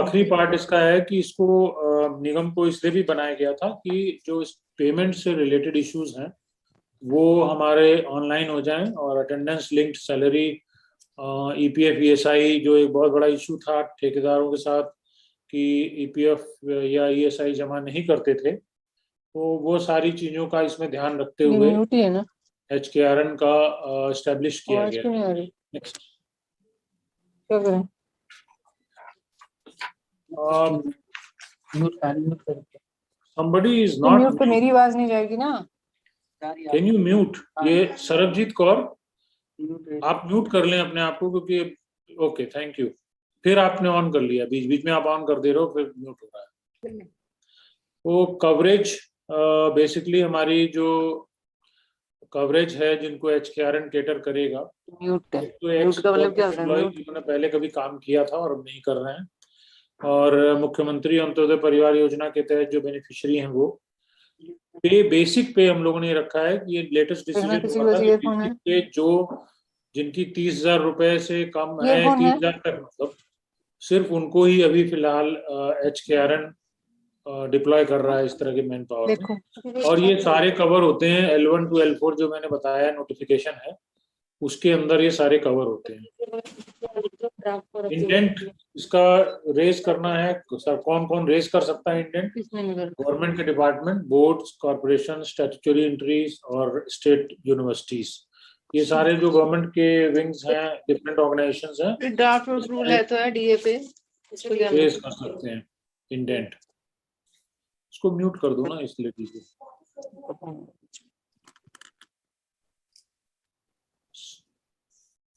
आखिरी पार्ट इसका है कि इसको निगम को इसलिए भी बनाया गया था कि जो इस पेमेंट से रिलेटेड इश्यूज हैं वो हमारे ऑनलाइन हो जाएं, और attendance linked salary, EPF ESI जो एक बहुत बड़ा इशू था ठेकेदारों के साथ कि ईपीएफ या ईएसआई जमा नहीं करते थे, तो वो सारी चीजों का इसमें ध्यान रखते हुए HKRN का एस्टेब्लिश किया गया। नेक्स्ट। क्या करें? somebody is not म्यूट पे मेरी आवाज नहीं जाएगी ना? Can you mute? ये सरबजीत कौर, आप म्यूट कर लें अपने आप को, क्योंकि ओके थैंक यू। फिर आपने ऑन कर लिया, बीच बीच में आप ऑन कर दे रहे हो, फिर म्यूट हो रहा है। तो कवरेज बेसिकली हमारी जो कवरेज है जिनको HKRN केटर करेगा, म्यूट का मतलब क्या होता है? जिन्होंने पहले कभी काम किया था और नहीं कर रहे हैं, और मुख्यमंत्री अंत्योदय परिवार योजना के तहत जो बेनिफिशियरी हैं वो पे, बेसिक पे हम लोगों ने रखा है कि ये लेटेस्ट डिसीजन हुआ था कि बेसिक पे जो जिनकी 30,000 रुपए से कम है, 30,000 तक, मतलब सिर्फ उनको ही अभी फिलहाल HKRN डिप्लॉय कर रहा है इस तरह के मैन पावर में। और ये सारे कवर होते हैं L1 to L4 जो मैंने बताया नोटिफिकेशन है, उसके अंदर ये सारे कवर होते हैं। इंडेंट इसका रेज करना है सर, कौन कौन रेज कर सकता है इंडेंट? गवर्नमेंट के department, boards, corporation, statutory entries और स्टेट यूनिवर्सिटीज, ये सारे जो गवर्नमेंट के विंग्स हैं, डिफरेंट ऑर्गेनाइजेशंस हैं, ड्राफ्ट रूल है तो है डीए पे रेज कर सकते हैं इंडेंट। इसको म्यूट कर दो ना इसलिए कीजिए।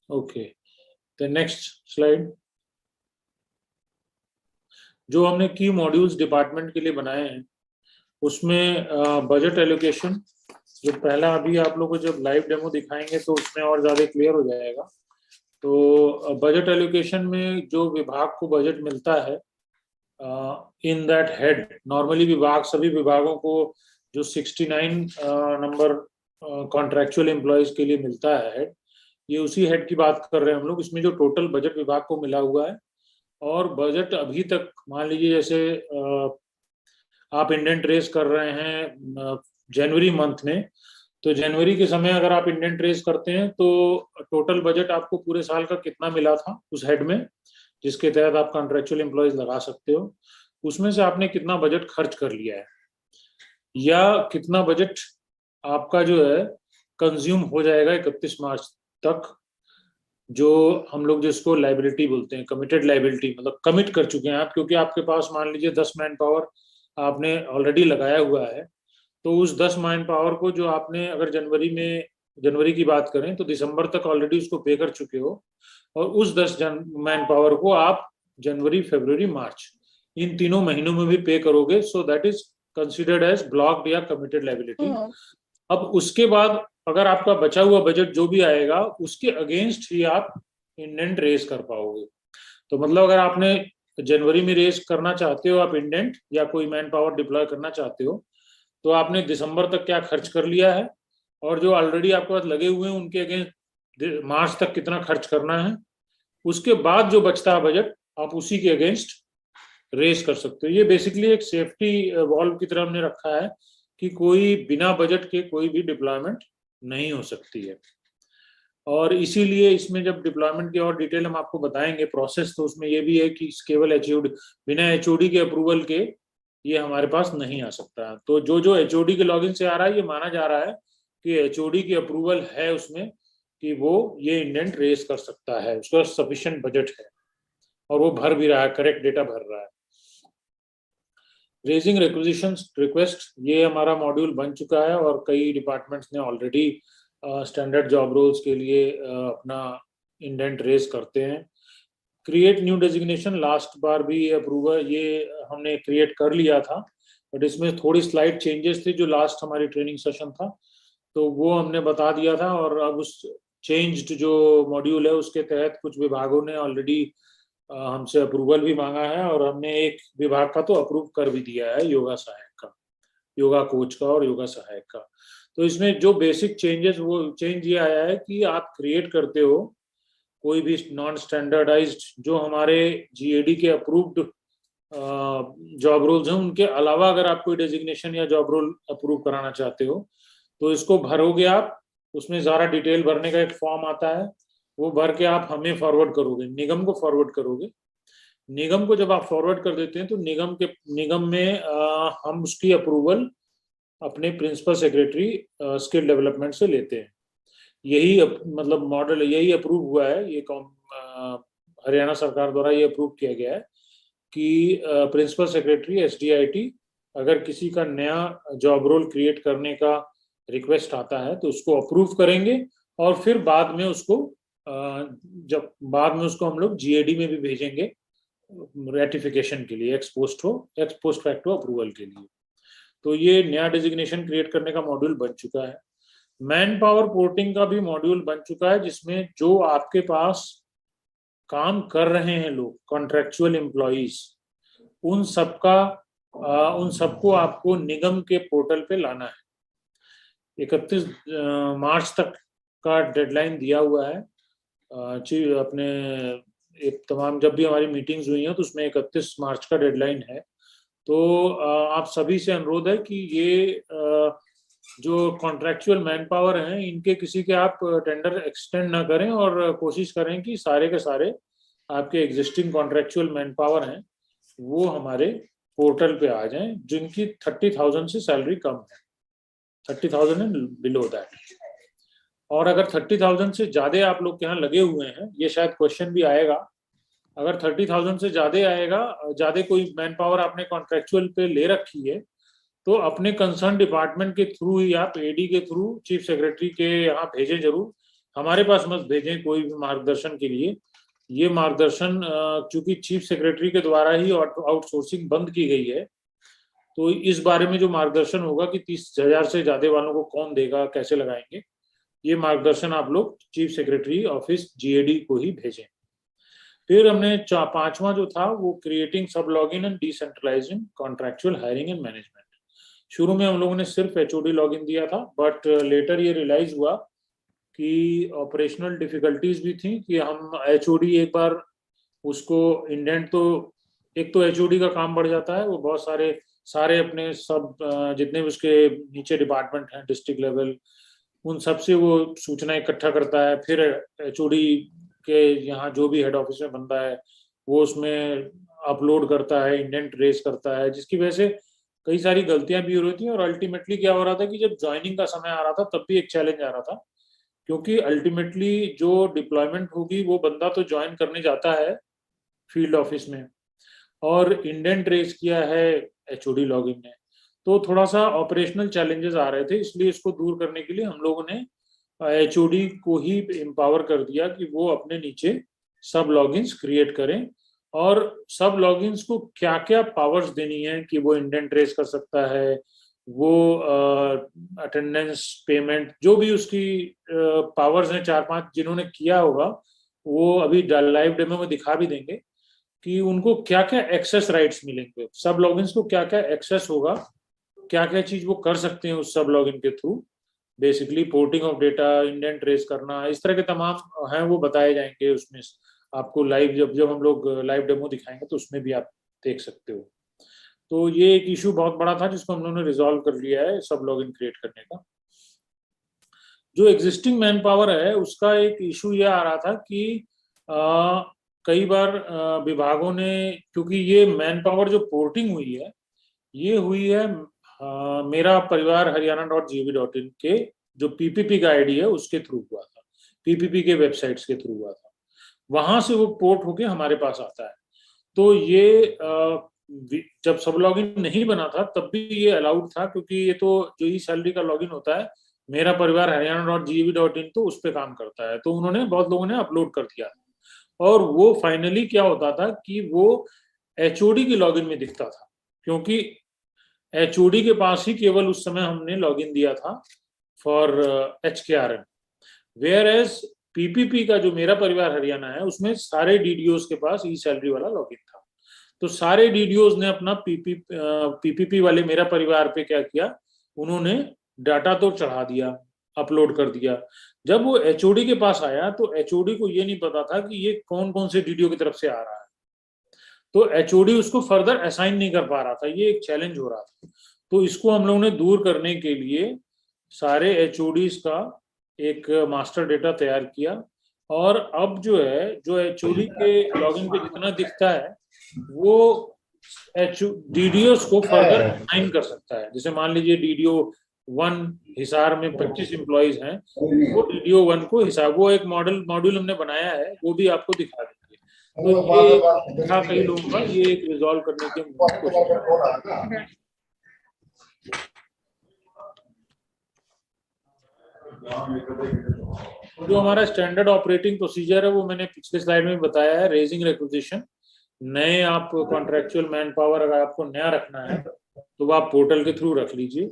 Okay, the next slide. जो हमने की मॉड्यूल्स डिपार्टमेंट के लिए बनाए हैं उसमें बजट एलोकेशन, जो पहला अभी आप लोगों को जब लाइव डेमो दिखाएंगे तो उसमें और ज़्यादा क्लियर हो जाएगा। तो बजट एलोकेशन में जो विभाग को बजट मिलता है इन दैट हेड, नॉर्मली विभाग, सभी विभागों को जो 69 नंबर कॉन्ट्रेक्चुअल एम्प्लॉयज के लिए मिलता है हेड, ये उसी हेड की बात कर रहे हैं हम लोग। इसमें जो टोटल बजट विभाग को मिला हुआ है, और बजट अभी तक मान लीजिए जैसे आप इंडेंट रेज कर रहे हैं जनवरी मंथ में, तो जनवरी के समय अगर आप इंडेंट रेज करते हैं तो टोटल बजट आपको पूरे साल का कितना मिला था उस हेड में, जिसके तहत आप कॉन्ट्रेक्चुअल एम्प्लॉयज लगा सकते हो, उसमें से आपने कितना बजट खर्च कर लिया है, या कितना बजट आपका जो है कंज्यूम हो जाएगा 31 मार्च तक, जो हम लोग जिसको लाइबिलिटी बोलते हैं, कमिटेड लाइबिलिटी, मतलब कमिट कर चुके हैं आप, क्योंकि आपके पास मान लीजिए 10 मैन पावर आपने ऑलरेडी लगाया हुआ है, तो उस 10 मैन पावर को जो आपने अगर जनवरी की बात करें तो दिसंबर तक ऑलरेडी उसको पे कर चुके हो, और उस 10 मैन पावर को आप जनवरी, फरवरी, मार्च इन तीनों महीनों में भी पे करोगे। So that is considered as blocked या कमिटेड लाइबिलिटी। अब उसके बाद अगर आपका बचा हुआ बजट जो भी आएगा उसके अगेंस्ट ही आप इंडेंट रेज कर पाओगे। तो मतलब अगर आपने जनवरी में रेज करना चाहते हो आप इंडेंट, या कोई मैन पावर डिप्लॉय करना चाहते हो, तो आपने दिसंबर तक क्या खर्च कर लिया है, और जो ऑलरेडी आपके पास लगे हुए हैं उनके अगेंस्ट मार्च तक कितना खर्च करना है, उसके बाद जो बचता है बजट आप उसी के अगेंस्ट रेज कर सकते हो। ये बेसिकली एक सेफ्टी वॉल्व की तरह हमने रखा है कि कोई बिना बजट के कोई भी डिप्लॉयमेंट नहीं हो सकती है। और इसीलिए इसमें जब डिप्लॉयमेंट की और डिटेल हम आपको बताएंगे प्रोसेस, तो उसमें ये भी है कि केवल HOD, बिना HOD के अप्रूवल के ये हमारे पास नहीं आ सकता। तो जो HOD के लॉगिन से आ रहा है, ये माना जा रहा है कि HOD की अप्रूवल है उसमें कि वो ये इंडेंट रेज कर सकता है, उसका सफिशिएंट बजट है और वो भर भी रहा है, करेक्ट डेटा भर रहा है। रेजिंग रिक्विजिशंस रिक्वेस्ट, ये हमारा मॉड्यूल बन चुका है और कई डिपार्टमेंट्स ने ऑलरेडी स्टैंडर्ड जॉब रोल्स के लिए अपना इंडेंट रेज करते हैं। क्रिएट न्यू डेजिग्नेशन, लास्ट बार भी अप्रूवल ये हमने क्रिएट कर लिया था, बट इसमें थोड़ी स्लाइड चेंजेस थी जो लास्ट हमारी ट्रेनिंग सेशन था, तो वो हमने बता दिया था। और अब उस चेंज्ड जो मॉड्यूल है उसके तहत कुछ विभागों ने ऑलरेडी हमसे अप्रूवल भी मांगा है, और हमने एक विभाग का तो अप्रूव कर भी दिया है, योगा सहायक का, योगा कोच का और योगा सहायक का। तो इसमें जो बेसिक चेंजेस, वो चेंज ये आया है कि आप क्रिएट करते हो कोई भी नॉन स्टैंडर्डाइज्ड, जो हमारे GAD के अप्रूव्ड जॉब रोल्स हैं उनके अलावा अगर आप कोई डेजिग्नेशन या जॉब रोल अप्रूव कराना चाहते हो तो इसको भरोगे आप, उसमें ज़्यादा डिटेल भरने का एक फॉर्म आता है, वो भर के आप हमें फॉरवर्ड करोगे, निगम को फॉरवर्ड करोगे। निगम को जब आप फॉरवर्ड कर देते हैं तो निगम में हम उसकी अप्रूवल अपने प्रिंसिपल सेक्रेटरी स्किल डेवलपमेंट से लेते हैं। यही मतलब मॉडल यही अप्रूव हुआ है, ये हरियाणा सरकार द्वारा ये अप्रूव किया गया है कि प्रिंसिपल सेक्रेटरी एसडीआईटी अगर किसी का नया जॉब रोल क्रिएट करने का रिक्वेस्ट आता है तो उसको अप्रूव करेंगे और फिर बाद में उसको हम लोग जीएडी में भी भेजेंगे रेटिफिकेशन के लिए, एक्स पोस्ट फैक्टो अप्रूवल के लिए। तो ये नया डेजिग्नेशन क्रिएट करने का मॉड्यूल बन चुका है। मैन पावर पोर्टिंग का भी मॉड्यूल बन चुका है, जिसमें जो आपके पास काम कर रहे हैं लोग, कॉन्ट्रेक्चुअल एम्प्लॉइज, उन सबको आपको निगम के पोर्टल पे लाना है। 31 मार्च तक का डेडलाइन दिया हुआ है। अपने तमाम जब भी हमारी मीटिंग्स हुई हैं तो उसमें 31 मार्च का डेडलाइन है। तो आप सभी से अनुरोध है कि ये जो कॉन्ट्रेक्चुअल मैन पावर हैं इनके किसी के आप टेंडर एक्सटेंड ना करें और कोशिश करें कि सारे के सारे आपके एग्जिस्टिंग कॉन्ट्रेक्चुअल मैन पावर हैं वो हमारे पोर्टल पे आ जाएं, जिनकी 30,000 से सैलरी कम है, 30,000 एंड बिलो दैट। और अगर 30,000 से ज्यादा आप लोग के यहाँ लगे हुए हैं, ये शायद क्वेश्चन भी आएगा, अगर 30,000 से ज्यादा कोई मैन पावर आपने कॉन्ट्रेक्चुअल पे ले रखी है तो अपने कंसर्न डिपार्टमेंट के थ्रू ही आप एडी के थ्रू चीफ सेक्रेटरी के यहाँ भेजें जरूर, हमारे पास मत भेजें कोई भी मार्गदर्शन के लिए। ये मार्गदर्शन चूंकि चीफ सेक्रेटरी के द्वारा ही आउटसोर्सिंग बंद की गई है, तो इस बारे में जो मार्गदर्शन होगा कि 30,000 से ज्यादा वालों को कौन देगा, कैसे लगाएंगे, ये मार्गदर्शन आप लोग चीफ सेक्रेटरी ऑफिस जीएडी को ही भेजें। फिर हमने 5वां जो था वो क्रिएटिंग सब login and decentralising contractual hiring and management. शुरू में हम लोगों ने सिर्फ एचओडी लॉगिन दिया था, बट लेटर ये रियलाइज हुआ कि ऑपरेशनल डिफिकल्टीज भी थी कि हम एचओडी एक बार उसको इंडेंट, तो एक तो एचओडी का काम बढ़ जाता है, वो बहुत सारे अपने सब जितने भी उसके नीचे डिपार्टमेंट हैं डिस्ट्रिक्ट लेवल, उन सब से वो सूचना इकट्ठा करता है, फिर एचओडी के यहाँ जो भी हेड ऑफिस में बनता है वो उसमें अपलोड करता है, इंडेंट रेस करता है, जिसकी वजह से कई सारी गलतियां भी हो रही थी। और अल्टीमेटली क्या हो रहा था कि जब ज्वाइनिंग का समय आ रहा था तब भी एक चैलेंज आ रहा था, क्योंकि अल्टीमेटली जो डिप्लॉयमेंट होगी वो बंदा तो ज्वाइन करने जाता है फील्ड ऑफिस में और इंडेंट रेस किया है एचओडी लॉगिन ने, तो थोड़ा सा ऑपरेशनल चैलेंजेस आ रहे थे। इसलिए इसको दूर करने के लिए हम लोगों ने एचओडी को ही एम्पावर कर दिया कि वो अपने नीचे सब लॉगिन्स क्रिएट करें और सब लॉगिन्स को क्या क्या पावर्स देनी है कि वो इंडेंट रेस कर सकता है, वो अटेंडेंस पेमेंट जो भी उसकी पावर्स हैं 4-5 जिन्होंने किया होगा वो अभी लाइव डेमो में दिखा भी देंगे कि उनको क्या क्या एक्सेस राइट्स मिलेंगे, सब लॉगिन्स को क्या क्या एक्सेस होगा, क्या क्या चीज वो कर सकते हैं उस सब लॉगिन के through, basically porting of data, indent raise करना, इस तरह के तमाम हैं वो बताए जाएंगे उसमें आपको लाइव, जब हम लोग लाइव डेमो दिखाएंगे तो उसमें भी आप देख सकते हो। तो ये एक इशू बहुत बड़ा था जिसको हम लोगों ने रिजॉल्व कर लिया है सब लॉगिन क्रिएट करने का। जो एग्जिस्टिंग मैन पावर है उसका एक इशू ये आ रहा था कि कई बार विभागों ने, क्योंकि ये मैन पावर जो पोर्टिंग हुई है ये हुई है मेरा परिवार हरियाणा.gov.in के जो पीपीपी का आईडी है उसके थ्रू हुआ था, पीपीपी के वेबसाइट्स के थ्रू हुआ था, वहां से वो पोर्ट होके हमारे पास आता है। तो ये जब सब लॉगिन नहीं बना था तब भी ये अलाउड था, क्योंकि ये तो जो ई सैलरी का लॉगिन होता है मेरा परिवार हरियाणा.gov.in तो उस पर काम करता है, तो उन्होंने बहुत लोगों ने अपलोड कर दिया और वो फाइनली क्या होता था कि वो एचओडी की लॉगिन में दिखता था, क्योंकि एचओडी के पास ही केवल उस समय हमने लॉगिन दिया था for HKRN, whereas PPP का जो मेरा परिवार हरियाणा है उसमें सारे डीडीओज के पास ई सैलरी वाला लॉगिन था। तो सारे डीडीओज ने अपना पीपीपी वाले मेरा परिवार पे क्या किया, उन्होंने डाटा तो चढ़ा दिया, अपलोड कर दिया। जब वो एचओडी के पास आया तो एचओडी को ये नहीं पता था कि ये कौन कौन से डीडीओ की तरफ से आ रहा है, तो एचओडी उसको फर्दर असाइन नहीं कर पा रहा था, ये एक चैलेंज हो रहा था। तो इसको हम लोगों ने दूर करने के लिए सारे एचओडीज का एक मास्टर डेटा तैयार किया, और अब जो है, जो एचओडी के लॉगिन पे जितना दिखता है वो डीडीओस को फर्दर असाइन कर सकता है। जैसे मान लीजिए डीडीओ 1 हिसार में 25 एम्प्लॉइज हैं, वो डीडीओ 1 को हिसार, वो एक मॉड्यूल हमने बनाया है, वो भी आपको दिखा देंगे। तो ये था कई लोगों का, ये एक रिजॉल्व करने की कोशिश। जो हमारा स्टैंडर्ड ऑपरेटिंग प्रोसीजर है वो मैंने पिछले स्लाइड में बताया है। रेजिंग रिक्विजिशन, नए आप कॉन्ट्रेक्चुअल मैन पावर अगर आपको नया रखना है तो आप पोर्टल के थ्रू रख लीजिए।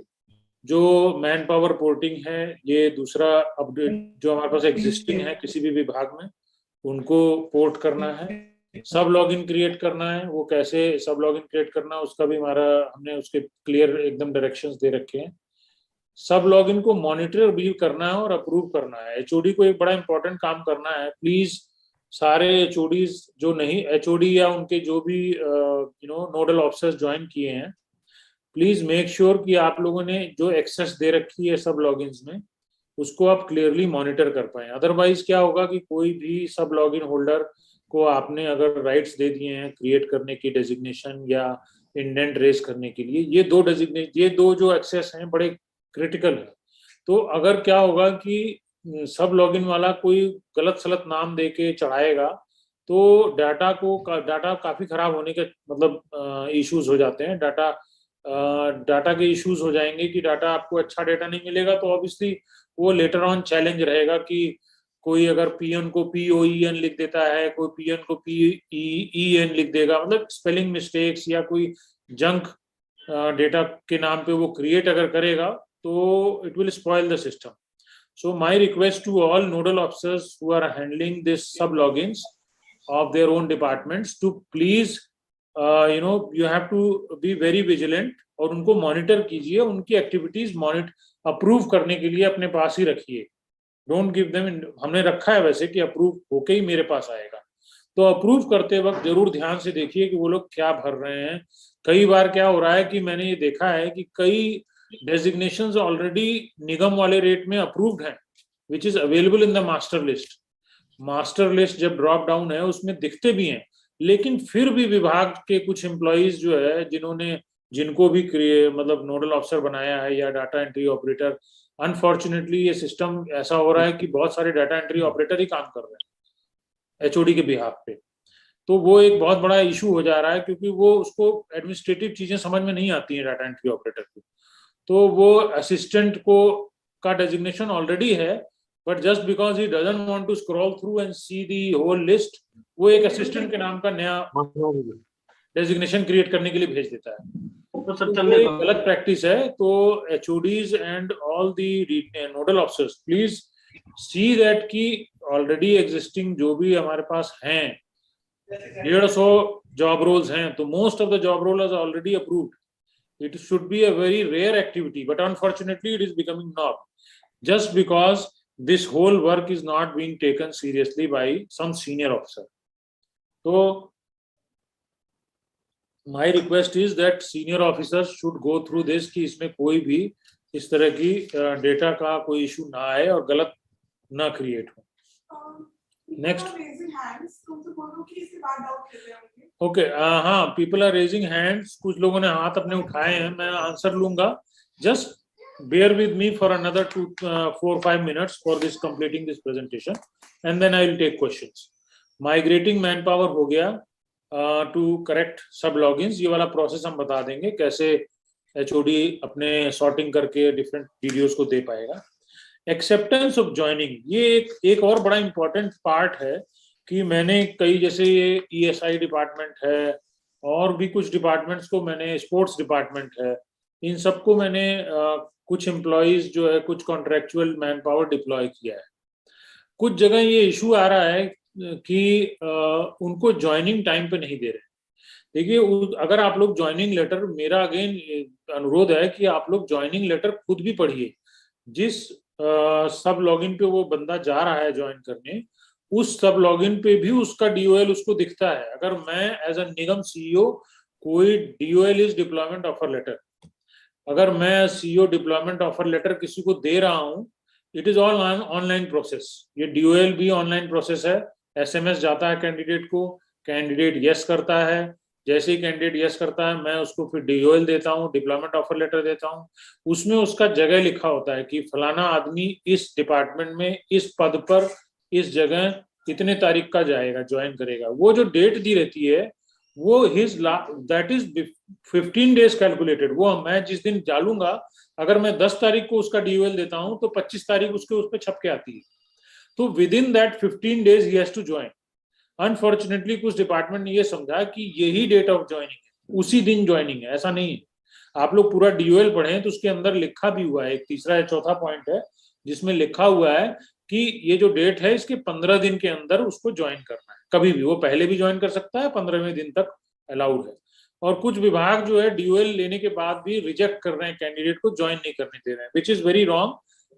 जो मैन पावर पोर्टिंग है, ये दूसरा अपडेट जो हमारे पास एग्जिस्टिंग है किसी भी विभाग में, उनको पोर्ट करना है। सब लॉगिन क्रिएट करना है, वो कैसे सब लॉगिन क्रिएट करना है उसका भी हमारा, हमने उसके क्लियर एकदम डायरेक्शंस दे रखे हैं। सब लॉगिन को मॉनिटर भी करना है और अप्रूव करना है। एचओडी को एक बड़ा इंपॉर्टेंट काम करना है। प्लीज सारे एचओडीज जो नहीं, एचओडी या उनके जो भी नोडल ऑफिसर्स ज्वाइन किए हैं, प्लीज मेक श्योर कि आप लोगों ने जो एक्सेस दे रखी है सब लॉगिन्स में उसको आप क्लियरली मॉनिटर कर पाए। अदरवाइज क्या होगा कि कोई भी सब लॉगिन होल्डर को आपने अगर राइट्स दे दिए हैं क्रिएट करने की, डेजिग्नेशन या इंडेंट रेस करने के लिए, ये दो जो एक्सेस हैं बड़े क्रिटिकल है। तो अगर क्या होगा कि सब लॉगिन वाला कोई गलत सलत नाम दे के चढ़ाएगा तो डाटा काफी खराब होने के मतलब इश्यूज हो जाते हैं। डाटा के इश्यूज हो जाएंगे कि डाटा आपको अच्छा डाटा नहीं मिलेगा, तो ऑब्वियसली वो लेटर ऑन चैलेंज रहेगा कि कोई अगर पीएन को POEN लिख देता है, कोई पीएन को PEN लिख देगा, मतलब स्पेलिंग मिस्टेक्स या कोई जंक डेटा के नाम पे वो क्रिएट अगर करेगा तो it will spoil the system. So my request to all nodal officers who are handling this sub logins of their own departments to please you have to be very vigilant और उनको monitor कीजिए, उनकी activities approve करने के लिए अपने पास ही रखिए। Don't give them, हमने रखा है वैसे कि अप्रूव होके ही मेरे पास आएगा, तो अप्रूव करते वक्त जरूर ध्यान से देखिए कि वो लोग क्या भर रहे हैं। कई बार क्या हो रहा है कि मैंने ये देखा है कि कई डेजिग्नेशंस ऑलरेडी निगम वाले रेट में अप्रूव्ड हैं, which is available in the master list. Master list जब ड्रॉप डाउन है उसमें दिखते भी हैं, लेकिन फिर भी विभाग के कुछ एम्प्लॉइज जो है जिनको भी मतलब नोडल ऑफिसर बनाया है या डाटा एंट्री ऑपरेटर, अनफॉर्चुनेटली ये सिस्टम ऐसा हो रहा है कि बहुत सारे डाटा एंट्री ऑपरेटर ही काम कर रहे हैं एचओडी के बिहाफ पे। तो वो एक बहुत बड़ा इशू हो जा रहा है क्योंकि वो उसको एडमिनिस्ट्रेटिव चीजें समझ में नहीं आती हैं डाटा एंट्री ऑपरेटर को। तो वो असिस्टेंट को का डेजिग्नेशन ऑलरेडी है, but just because he doesn't want to scroll through and see the whole list, वो एक असिस्टेंट के नाम का नया डेजिग्नेशन क्रिएट करने के लिए भेज देता है। तो ये गलत प्रैक्टिस है। तो HODs and all the nodal officers please see that कि ऑलरेडी एग्जिस्टिंग जो भी हमारे पास हैं 150 जॉब रोल्स हैं, तो most of the job role is already approved. It should be a very rare activity, but unfortunately it is becoming norm just because this whole work is not being taken seriously by some senior officer. So my request is that senior officers should go through this कि इसमें कोई भी इस तरह की data का कोई issue ना आए और गलत ना क्रिएट हो। नेक्स्ट, ओके, हाँ, पीपल आर रेजिंग हैंड्स, कुछ लोगों ने हाथ अपने उठाए हैं, मैं आंसर लूंगा। Just bear with me for another 4-5 minutes for this completing this presentation and then I will take questions. Migrating man power हो गया टू करेक्ट सब लॉगिन्स, ये वाला प्रोसेस हम बता देंगे कैसे एचओडी अपने सॉर्टिंग करके डिफरेंट वीडियोस को दे पाएगा। एक्सेप्टेंस ऑफ ज्वाइनिंग, ये एक और बड़ा इंपॉर्टेंट पार्ट है कि मैंने कई, जैसे ये ESI डिपार्टमेंट है और भी कुछ डिपार्टमेंट्स को मैंने, स्पोर्ट्स डिपार्टमेंट है, इन सबको मैंने कुछ एम्प्लॉइज जो है कुछ कॉन्ट्रेक्चुअल मैन पावर डिप्लॉय किया है। कुछ जगह ये इशू आ रहा है कि उनको ज्वाइनिंग टाइम पे नहीं दे रहे। देखिए, अगर आप लोग ज्वाइनिंग लेटर, मेरा अगेन अनुरोध है कि आप लोग ज्वाइनिंग लेटर खुद भी पढ़िए। जिस सब लॉगिन पे वो बंदा जा रहा है ज्वाइन करने, उस सब लॉगिन पे भी उसका DOL उसको दिखता है। अगर मैं एज अ निगम CEO कोई DOL is deployment offer letter, अगर मैं CEO डिप्लॉयमेंट ऑफर लेटर किसी को दे रहा हूं, it is all online process. ये DOL भी ऑनलाइन प्रोसेस है। SMS जाता है कैंडिडेट को, कैंडिडेट यस करता है, जैसे ही कैंडिडेट यस करता है मैं उसको फिर DOL देता हूँ, डिप्लॉयमेंट ऑफर लेटर देता हूँ। उसमें उसका जगह लिखा होता है कि फलाना आदमी इस डिपार्टमेंट में इस पद पर इस जगह इतने तारीख का जाएगा, ज्वाइन करेगा। वो जो डेट दी रहती है वो his that is 15 days calculated. वो मैं जिस दिन डालूंगा, अगर मैं 10 तारीख को उसका DOL देता हूं तो 25 तारीख उसके उस पर छप के आती है। तो within that 15 days he has to join. Unfortunately कुछ डिपार्टमेंट ने ये समझा कि यही डेट ऑफ ज्वाइनिंग है, उसी दिन ज्वाइनिंग है। ऐसा नहीं है। आप लोग पूरा DOL पढ़ें तो उसके अंदर लिखा भी हुआ है, एक तीसरा या चौथा पॉइंट है जिसमें लिखा हुआ है कि ये जो डेट है इसके 15 दिन के अंदर उसको ज्वाइन करना है। कभी भी, वो पहले भी ज्वाइन कर सकता है, 15वें दिन तक अलाउड है। और कुछ विभाग जो है DOL लेने के बाद भी रिजेक्ट कर रहे हैं, कैंडिडेट को ज्वाइन नहीं करने दे रहे हैं, विच इज वेरी रॉन्ग।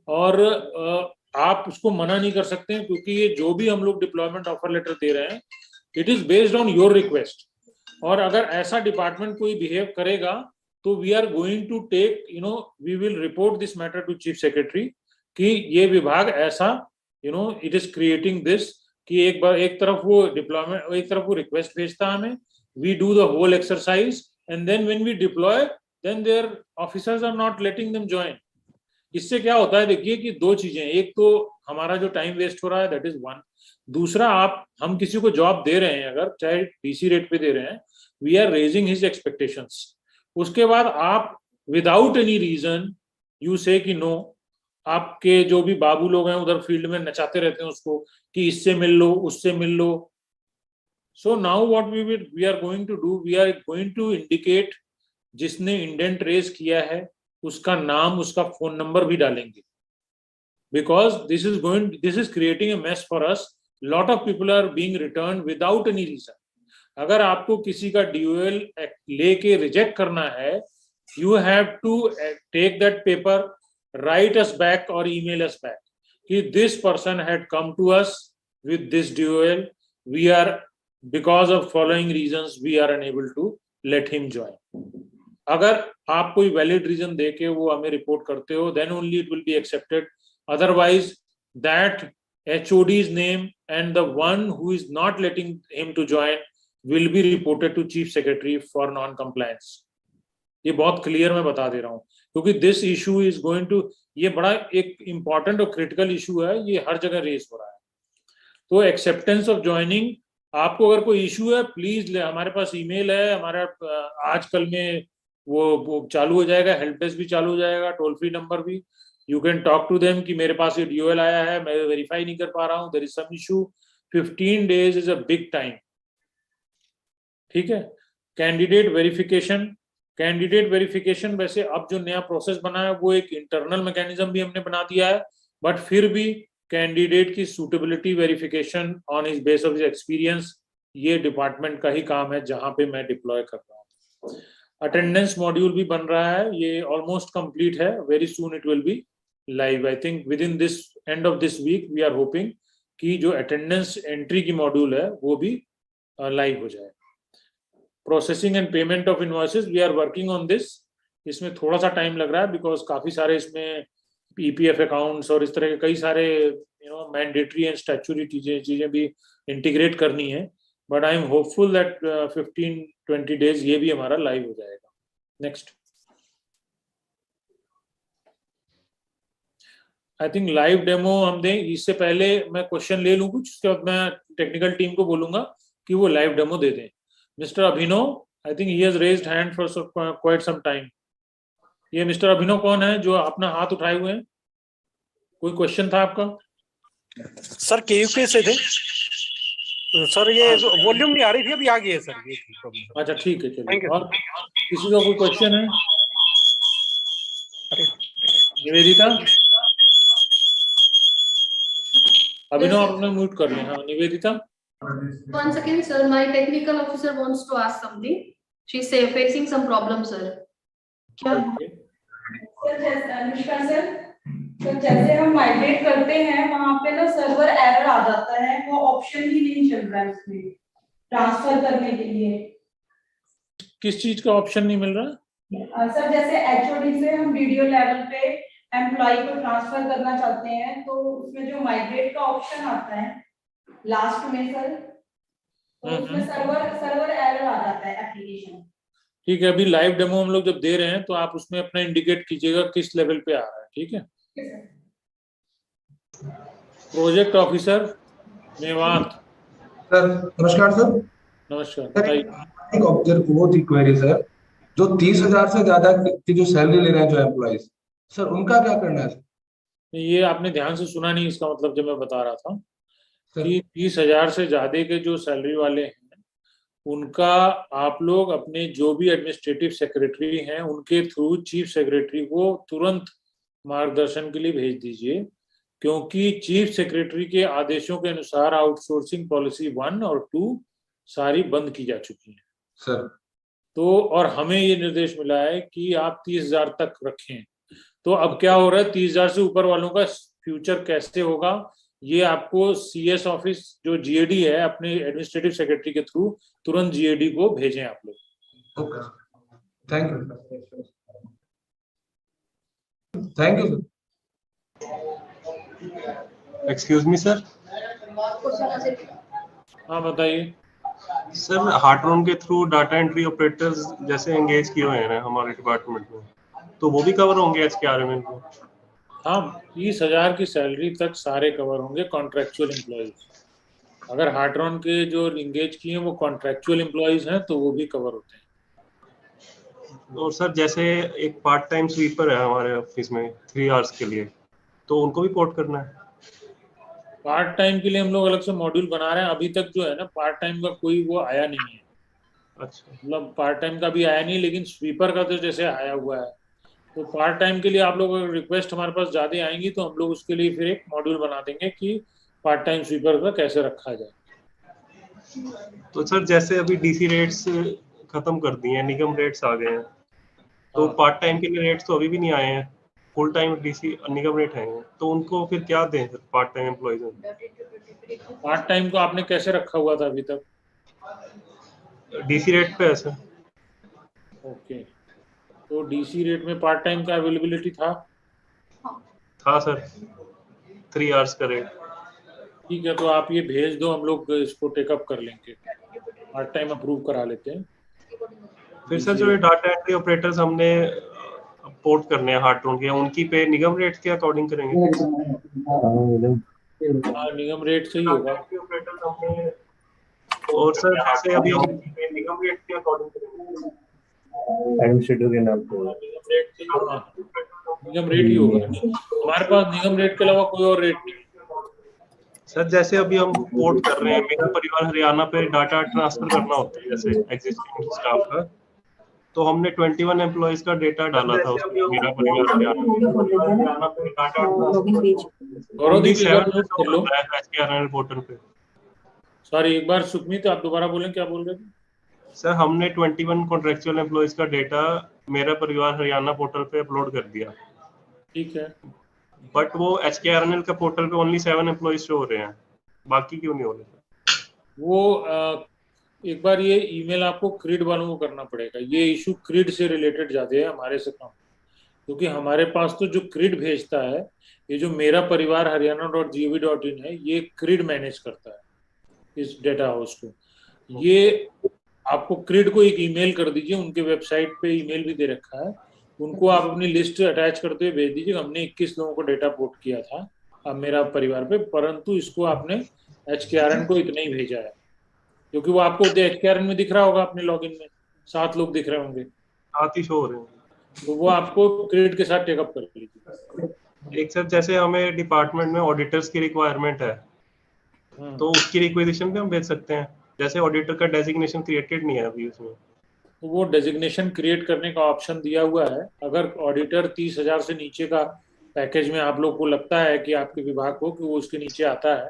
और आप उसको मना नहीं कर सकते हैं, क्योंकि ये जो भी हम लोग डिप्लॉयमेंट ऑफर लेटर दे रहे हैं it is based on your request. और अगर ऐसा डिपार्टमेंट कोई बिहेव करेगा तो we are going to take we will report this matter to chief secretary कि ये विभाग ऐसा इट इज क्रिएटिंग दिस, कि एक तरफ वो डिप्लॉयमेंट, एक तरफ वो रिक्वेस्ट भेजता है हमें, we do the whole exercise and then when we deploy then their officers are not letting them join. इससे क्या होता है, देखिए कि दो चीजें, एक तो हमारा जो टाइम वेस्ट हो रहा है दैट इज वन, दूसरा हम किसी को जॉब दे रहे हैं, अगर चाहे DC रेट पे दे रहे हैं, we are raising his expectations. उसके बाद आप विदाउट एनी रीजन यू से कि नो, आपके जो भी बाबू लोग हैं उधर फील्ड में नचाते रहते हैं उसको कि इससे मिल लो उससे मिल लो। So now what we are going to do, we are going to indicate जिसने इंडेंट रेज किया है उसका नाम, उसका फोन नंबर भी डालेंगे, because this is creating a mess for us. Lot of people are being return without any reason. अगर आपको किसी का DOL लेके रिजेक्ट करना है, you have to take that paper, write us back or email us back कि this person had come to us with this DOL, we are because of following reasons we are unable to let him join. अगर आप कोई valid reason देके वो हमें report करते हो then only it will be accepted, otherwise that HOD's name and the one who is not letting him to join will be reported to chief secretary for non-compliance. ये बहुत clear मैं बता दे रहा हूँ, क्योंकि this issue is going to, ये बड़ा एक इंपॉर्टेंट और क्रिटिकल इशू है, ये हर जगह रेज हो रहा है। तो एक्सेप्टेंस ऑफ ज्वाइनिंग, आपको अगर कोई इशू है प्लीज हमारे पास ईमेल है, हमारा आजकल में वो चालू हो जाएगा, हेल्प डेस्क भी चालू हो जाएगा, टोल फ्री नंबर भी, you can talk to them कि मेरे पास ये DOL आया है, मैं वेरीफाई नहीं कर पा रहा हूँ, there is some issue. 15 days is a big time, ठीक है। कैंडिडेट वेरिफिकेशन वैसे अब जो नया प्रोसेस बना है वो एक इंटरनल मैकेनिज्म भी हमने बना दिया है, बट फिर भी कैंडिडेट की suitability verification on his base of his experience ये डिपार्टमेंट का ही काम है जहां पे मैं डिप्लॉय कर रहा हूँ। अटेंडेंस मॉड्यूल भी बन रहा है, ये ऑलमोस्ट कंप्लीट है, very soon it will be live. I think within this end of this week we are hoping कि जो अटेंडेंस एंट्री की मॉड्यूल है वो भी लाइव हो जाए। Processing and payment of invoices, we are working on this. इसमें थोड़ा सा टाइम लग रहा है बिकॉज काफी सारे इसमें EPF अकाउंट्स और इस तरह के कई सारे मैंडेटरी एंड स्टैट्यूटरी चीजें भी इंटीग्रेट करनी है, but I am hopeful that 15-20 days ये भी हमारा लाइव हो जाएगा। Next, I think live demo हम दें, इससे पहले मैं क्वेश्चन ले लूं कुछ, उसके बाद मैं टेक्निकल टीम को बोलूंगा कि वो लाइव डेमो दे दें। Mister Abhinav, I think he has raised hand for quite some time. ये मिस्टर अभिनव कौन है जो अपना हाथ उठाए हुए हैं? कोई क्वेश्चन था आपका? सर KUK से थे सर, ये वॉल्यूम नहीं आ रही थी, अभी आ गई है सर ये प्रॉब्लम। अच्छा ठीक है, चलिए। और किसी का कोई क्वेश्चन है? निवेदिता, अभिनव आपने म्यूट कर लिया। हाँ Nivedita. One second, sir. My technical officer wants to ask something. She's facing some problem, sir. Okay. Sir, Anushka, sir. तो जैसे हम माइग्रेट करते हैं वहां पे ना सर्वर एरर आ जाता है, वो ऑप्शन ही नहीं चल रहा है उसमें ट्रांसफर करने के लिए। किस चीज का ऑप्शन नहीं मिल रहा? सर जैसे एचओडी से हम वीडियो लेवल पे एम्प्लॉय को ट्रांसफर करना चाहते हैं, तो उसमें जो माइग्रेट का ऑप्शन आता है लास्ट में सर, तो उसमें सर्वर एरर आ जाता है एप्लीकेशन। ठीक है, अभी लाइव डेमो हम लोग जब दे रहे हैं तो आप उसमें अपना इंडिकेट कीजिएगा किस लेवल पे आ रहा है, ठीक है? प्रोजेक्ट ऑफिसर मेवात, सर नमस्कार सर। नमस्कार, सर बताइए। एक ऑब्जर्व वो थी क्वेरी सर, जो 30,000 से ज्यादा की जो सैलरी ले रहे हैं जो एम्प्लॉइज, सर उनका क्या करना है सर? ये आपने ध्यान से सुना नहीं, इसका मतलब जब मैं बता रहा था सर कि 30,000 से ज्यादा के जो सैलरी वाले हैं उनका आप लोग अपने जो भी एडमिनिस्ट्रेटिव सेक्रेटरी हैं उनके थ्रू चीफ सेक्रेटरी को तुरंत मार्गदर्शन के लिए भेज दीजिए, क्योंकि चीफ सेक्रेटरी के आदेशों के अनुसार आउटसोर्सिंग पॉलिसी 1 और 2 सारी बंद की जा चुकी है। सर तो और हमें ये निर्देश मिला है कि आप 30,000 तक रखें। तो अब क्या हो रहा है, 30,000 से ऊपर वालों का फ्यूचर कैसे होगा, ये आपको सीएस ऑफिस जो जीएडी है अपने एडमिनिस्ट्रेटिव सेक्रेटरी के थ्रू तुरंत जीएडी को भेजें आप लोग। Okay, thank you, thank you sir. Excuse me sir. हाँ बताइए। सर हार्ट्रॉन के थ्रू डाटा एंट्री ऑपरेटर्स जैसे एंगेज किए हुए हैं हमारे डिपार्टमेंट में, तो वो भी कवर होंगे एचकेआरएम में? हाँ, 30,000 की सैलरी तक सारे कवर होंगे कॉन्ट्रेक्चुअल एम्प्लॉयज। अगर हार्ट्रॉन के जो इंगेज किए हैं वो कॉन्ट्रेक्चुअल एम्प्लॉयज हैं तो वो भी कवर होते हैं। और सर जैसे एक पार्ट टाइम स्वीपर है हमारे ऑफिस में 3 आवर्स के लिए, तो उनको भी पोर्ट करना है? पार्ट टाइम के लिए हम लोग अलग से मॉड्यूल बना रहे हैं। अभी तक जो है ना पार्ट टाइम का कोई वो आया नहीं है। अच्छा, मतलब पार्ट टाइम का भी आया नहीं, लेकिन स्वीपर का तो जैसे आया हुआ है। तो पार्ट टाइम के लिए आप लोग अगर रिक्वेस्ट हमारे पास ज़्यादा आएंगी तो हम लोग उसके लिए फिर एक मॉड्यूल बना देंगे कि पार्ट टाइम स्वीपर का कैसे रखा जाए। तो सर जैसे अभी डीसी रेट्स खत्म कर दिए हैं, निगम रेट्स आ गए हैं, तो हाँ। पार्ट टाइम के लिए रेट्स तो अभी भी नहीं आए हैं, फुल टाइम डीसी निगम रेट आए हैं, तो उनको फिर क्या दें सर पार्ट टाइम एम्प्लॉइज में? पार्ट टाइम को आपने कैसे रखा हुआ था अभी तक? डीसी रेट पे है सर। ओके, तो डीसी रेट में पार्ट टाइम का अवेलेबिलिटी था? हाँ सर, 3 आवर्स का रेट। ठीक है, तो आप ये भेज दो, हम लोग इसको टेकअप कर लेंगे, पार्ट टाइम अप्रूव करा लेते हैं। फिर सर जो डाटा एंट्री ऑपरेटर्स हमने पोर्ट करने हैं हार्ट्रॉन के, उनकी पे निगम रेट के अकॉर्डिंग करेंगे? हाँ, निगम रेट से ही होगा। डाटा एंट्री ऑपरेटर्स हमने, और सर जैसे अभी हम निगम रेट के अकॉर्डिंग करेंगे? एडमिनिस्ट्रेटर के नाम पे निगम रेट से ही होगा, निगम रेट ही होगा। हमारे पास निगम रेट के अलावा कोई और रेट नहीं। सर जैसे अभी हम पोर्ट कर रहे हैं, मेरा परिवार हरियाणा पे डाटा ट्रांसफर करना होता है जैसे एग्जिस्टिंग स्टाफ का, तो हमने 21 एम्प्लॉइज का डेटा डाला था उसमें, मेरा परिवार हरियाणा पे डाटा ट्रांसफर पोर्टल पे। सॉरी, एक बार सुखमीत आप दोबारा बोलें, क्या बोल रहे थे? सर हमने 21 कॉन्ट्रेक्चुअल एम्प्लॉइज का डेटा मेरा परिवार हरियाणा पोर्टल पे अपलोड कर दिया। ठीक है, बट वो एचकेआरएनएल का पोर्टल पे ओनली 7 एम्प्लॉइज शो हो रहे हैं, बाकी क्यों नहीं हो रहे? वो एक बार ये ईमेल आपको क्रिड वालों को करना पड़ेगा। ये इशू क्रिड से रिलेटेड ज्यादा है, हमारे से कम, क्योंकि हमारे पास तो जो क्रिड भेजता है, ये जो मेरा परिवार हरियाणा.gov.in है, ये क्रिड मैनेज करता है इस डेटा हाउस को। ये आपको क्रिड को एक ईमेल कर दीजिए, उनके वेबसाइट पे ईमेल भी दे रखा है, उनको आप अपनी लिस्ट अटैच करते हुए भेज दीजिए। हमने 21 लोगों को डेटा पोर्ट किया था अब मेरा परिवार पे, परंतु इसको आपने एचकेआरएन को इतना ही भेजा है, क्योंकि वो आपको एचकेआरएन में दिख रहा होगा, अपने लॉगिन में 7 लोग दिख रहे होंगे, 7 ही शो हो रहे हैं, तो वो आपको क्रिड के साथ टेकअप कर लीजिए। एक सर जैसे हमें डिपार्टमेंट में ऑडिटर्स की रिक्वायरमेंट है, तो उसकी रिक्वेजिशन भी हम भेज सकते हैं? जैसे ऑडिटर का डेजिग्नेशन क्रिएटेड नहीं है अभी उसमें, तो वो डेजिग्नेशन क्रिएट करने का ऑप्शन दिया हुआ है। अगर ऑडिटर 30,000 से नीचे का पैकेज में आप लोग को लगता है कि आपके विभाग को कि वो उसके नीचे आता है,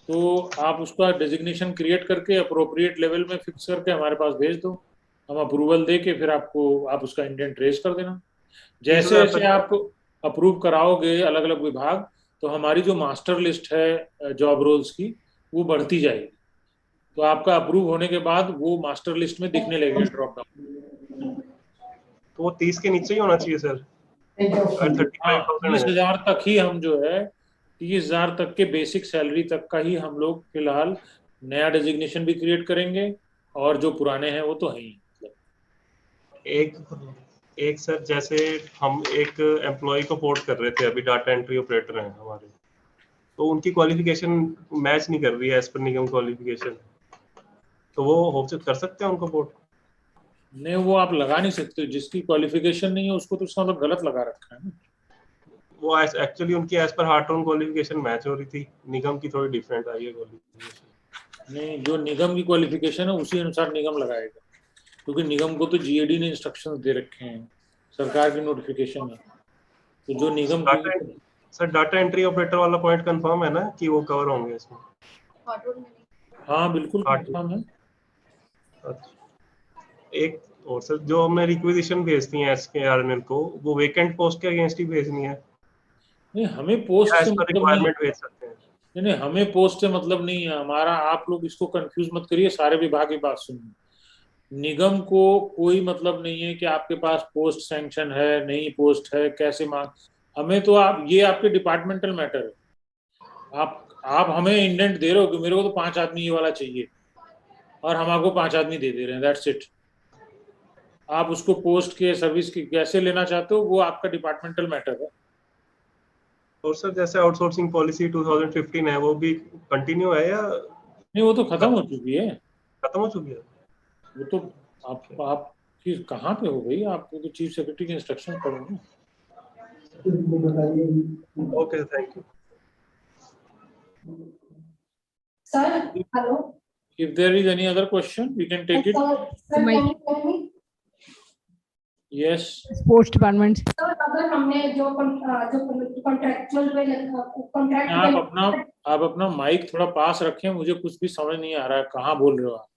तो आप उसका डेजिग्नेशन क्रिएट करके अप्रोप्रिएट लेवल में फिक्स करके हमारे पास भेज दो, हम अप्रूवल दे के फिर आपको आप उसका इंडेंट रेज कर देना। जैसे जैसे आप अप्रूव कराओगे अलग अलग विभाग, तो हमारी जो मास्टर लिस्ट है जॉब रोल्स की वो बढ़ती जाएगी। तो आपका अप्रूव होने के बाद वो मास्टर लिस्ट में दिखने लगेगा ड्रॉप डाउन। तो वो 30 के नीचे ही होना चाहिए सर, अगर 35,000 है। 30,000 तक ही हम जो है 30,000 तक के बेसिक सैलरी तक का ही हम लोग फिलहाल नया डेजिग्नेशन भी क्रिएट करेंगे, और जो पुराने हैं वो तो है ही। एक सर, जैसे हम एक एम्प्लॉय को पोर्ट कर रहे थे, अभी डाटा एंट्री ऑपरेटर हैं हमारे, तो उनकी क्वालिफिकेशन मैच नहीं कर रही है एज पर निगम क्वालिफिकेशन, तो वो कर सकते हैं उनको पोर्ट? नहीं, वो आप लगा नहीं सकते, जिसकी क्वालिफिकेशन नहीं है उसको तो उसका मतलब गलत लगा रखा है ना। वो एक्चुअली उनकी as per heart on qualification match हो रही थी, निगम की थोड़ी डिफरेंट आई है क्वालिफिकेशन। नहीं, जो निगम की क्वालिफिकेशन है उसी अनुसार निगम लगाएगा, क्योंकि निगम को तो जीएडी ने इंस्ट्रक्शंस दे रखे हैं, सरकार की नोटिफिकेशन है, तो जो निगम की। सर डाटा एंट्री ऑपरेटर वाला पॉइंट कंफर्म है ना कि वो कवर होंगे इसमें? हाँ बिल्कुल कंफर्म है। अच्छा, एक और सर, जो हमने रिक्विजिशन भेजती है एसकेआरएनएल को, वो वेकेंट पोस्ट के अगेंस्ट ही भेजनी है? नहीं, हमें पोस्ट से एज पर मतलब नहीं है। रिक्वायरमेंट भेज सकते हैं? नहीं नहीं, हमें पोस्ट से मतलब नहीं है हमारा। आप लोग इसको कंफ्यूज मत करिए, सारे विभाग की बात सुनिए। निगम को कोई मतलब नहीं है कि आपके पास पोस्ट सैंक्शन है नहीं, पोस्ट है कैसे मांग। हमें तो आप, ये आपके डिपार्टमेंटल मैटर है। आप हमें इंडेंट दे रहे हो कि मेरे को तो 5 आदमी ये वाला चाहिए, और हम आपको 5 आदमी दे दे रहे हैं, दैट्स इट। आप उसको पोस्ट के सर्विस की कैसे लेना चाहते हो वो आपका डिपार्टमेंटल मैटर है। और सर जैसे आउटसोर्सिंग पॉलिसी 2015 है, वो भी कंटिन्यू है या नहीं, वो तो खत्म हो चुकी है। खत्म हो चुकी है? वो तो आप कहाँ पे हो भाई? आपको तो चीफ सेक्रेटरी के इंस्ट्रक्शन पढ़ो ना। Okay, thank you Sir, hello. If there is any other question, we can take it. Sir, can you tell me? Yes. Sports department. Sir, अगर हमने जो कॉन्ट्रेक्चुअल पे आप अपना माइक थोड़ा पास रखें, मुझे कुछ भी समझ नहीं आ रहा है, कहाँ बोल रहे हो आप?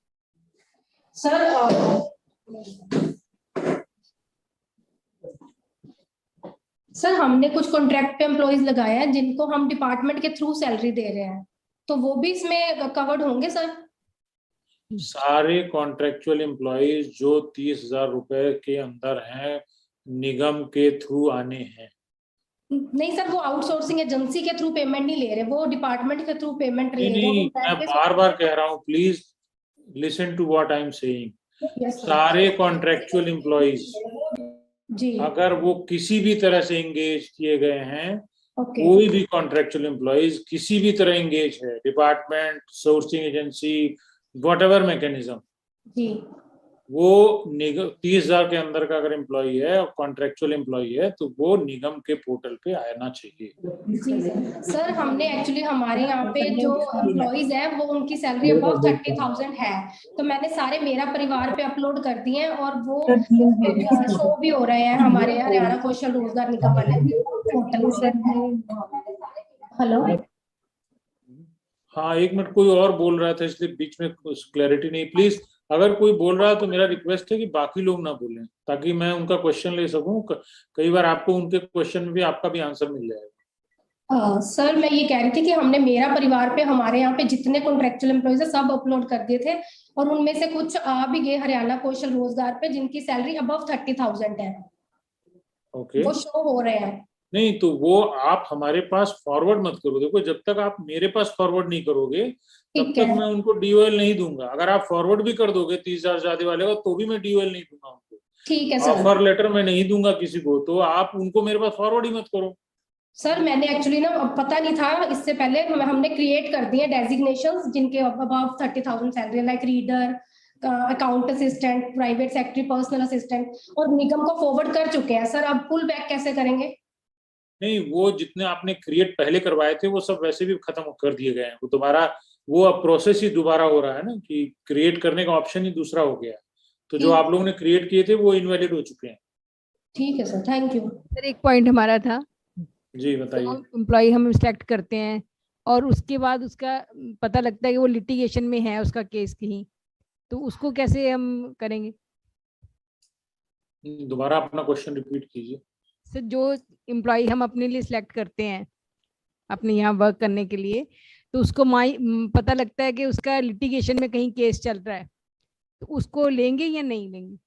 सर हमने कुछ कॉन्ट्रैक्ट पे एम्प्लॉइज लगाए हैं जिनको हम डिपार्टमेंट के थ्रू सैलरी दे रहे हैं, तो वो भी इसमें कवर्ड होंगे सर? सारे कॉन्ट्रेक्चुअल एम्प्लॉइज जो 30,000 रुपए के अंदर हैं, निगम के थ्रू आने हैं। नहीं सर, वो आउटसोर्सिंग एजेंसी के थ्रू पेमेंट नहीं ले रहे, वो डिपार्टमेंट के थ्रू पेमेंट ले रहे नहीं, मैं बार बार कह रहा हूँ, please listen to what I am saying. सारे कॉन्ट्रेक्चुअल एम्प्लॉइज जी, अगर वो किसी भी तरह से एंगेज किए गए हैं, ओके, कोई भी कॉन्ट्रेक्चुअल एम्प्लॉइज किसी भी तरह एंगेज है, department, sourcing agency, whatever mechanism, जी, वो 30,000 के अंदर का अगर एम्प्लॉई है और कॉन्ट्रेक्चुअल एम्प्लॉई है तो वो निगम के पोर्टल पे आना चाहिए। जी सर, हमने एक्चुअली हमारे यहाँ पे जो एम्प्लॉइज हैं वो उनकी सैलरी अबाउट 30,000 है, तो मैंने सारे मेरा परिवार पे अपलोड कर दिए हैं और वो शो भी हो रहे हैं हमारे हरियाणा कौशल रोजगार निगम वाले पोर्टल। हेलो, हाँ, एक मिनट, कोई और बोल रहा था इसलिए बीच में क्लैरिटी नहीं। प्लीज, अगर कोई बोल रहा है तो मेरा रिक्वेस्ट है कि बाकी लोग ना बोलें, ताकि मैं उनका क्वेश्चन ले सकूं। कई बार आपको उनके क्वेश्चन में भी आपका भी आंसर मिल जाएगा। सर मैं ये कह रही थी कि हमने मेरा परिवार पे हमारे यहाँ पे जितने कॉन्ट्रेक्चुअल एम्प्लॉइज है सब अपलोड कर दिए थे, और उनमें से कुछ आ भी गए हरियाणा कौशल रोजगार पे जिनकी सैलरी अबव 30,000 है। ओके, वो शो हो रहे हैं। नहीं तो वो आप हमारे पास फॉरवर्ड मत करो। देखो, जब तक आप मेरे पास फॉरवर्ड नहीं करोगे तब तक मैं उनको डीओएल नहीं दूंगा। अगर आप फॉरवर्ड भी कर दोगे 30,000 ज्यादा वाले को, तो भी मैं डीओएल नहीं दूंगा उनको। ठीक है सर। ऑफर लेटर मैं नहीं दूंगा किसी को, तो आप उनको मेरे पास फॉरवर्ड ही मत करो। सर मैंने एक्चुअली ना पता नहीं था, इससे पहले हमने क्रिएट कर दिए डेजिग्नेशंस जिनके above 30,000 salary, like reader, account assistant, private secretary, personal assistant, और निगम को फॉरवर्ड कर चुके हैं सर। अब पुल बैक कैसे करेंगे? नहीं, वो जितने आपने क्रिएट पहले करवाए थे वो सब वैसे भी खत्म कर दिए गए हैं। वो दोबारा वो अब प्रोसेस ही दोबारा हो रहा है ना, कि क्रिएट करने का ऑप्शन ही दूसरा हो गया। तो जो आप लोगों ने क्रिएट किए थे वो इनवैलिड हो चुके हैं। ठीक है सर, थैंक यू सर एक पॉइंट हमारा था, जी बताइए। एम्प्लॉय हम सिलेक्ट करते हैं और उसके बाद उसका पता लगता है कि वो लिटिगेशन में है, उसका केस कहीं, तो उसको कैसे हम करेंगे? दोबारा अपना क्वेश्चन रिपीट कीजिए। सर जो एम्प्लॉय हम अपने लिए सिलेक्ट करते हैं अपने यहाँ वर्क करने के लिए, तो उसको पता लगता है कि उसका लिटिगेशन में कहीं केस चल रहा है, तो उसको लेंगे या नहीं लेंगे?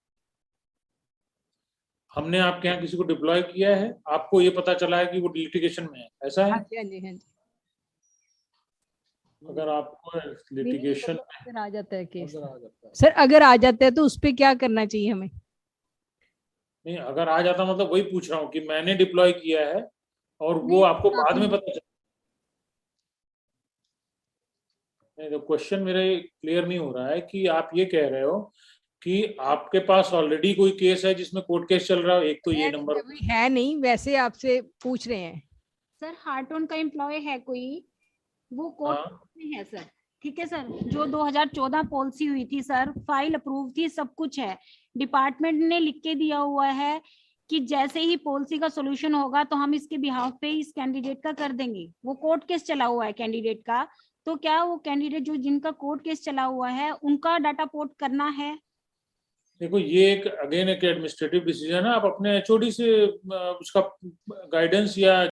हमने आपके यहाँ किसी को डिप्लॉय किया है, आपको ये पता चला है कि वो लिटिगेशन में है, ऐसा है? हाँ जी, हाँ जी, हाँ जी। अगर आपको लिटिगेशन अगर आ जाता है केस, अगर आ जाता है, सर अगर आ जाता है तो उस पे क्या करना चाहिए हमें? नहीं अगर आ जाता मतलब वही पूछ रहा हूँ कि मैंने डिप्लॉय किया है और वो आपको बाद में पता चला। नहीं, तो क्वेश्चन मेरे क्लियर नहीं हो रहा है कि आप ये कह रहे हो कि आपके पास ऑलरेडी कोई केस है जिसमें कोर्ट केस चल रहा है, एक तो ये नंबर अभी है नहीं, वैसे आपसे पूछ रहे हैं। सर हार्टोन का एम्प्लॉय है कोई, वो कोर्ट में है सर, ठीक है सर। जो 2014 पॉलिसी हुई थी सर, फाइल अप्रूव थी, सब कुछ है, डिपार्टमेंट ने लिख के दिया हुआ है कि जैसे ही पॉलिसी का सोल्यूशन होगा तो हम इसके बिहाफ पे इस कैंडिडेट का कर देंगे। वो कोर्ट केस चला हुआ है कैंडिडेट का, तो क्या वो कैंडिडेट जो जिनका कोर्ट केस चला हुआ है उनका डाटा पोर्ट करना है? देखो ये एक अगेन एक एडमिनिस्ट्रेटिव डिसीजन है, आप अपने एचओडी से उसका गाइडेंस या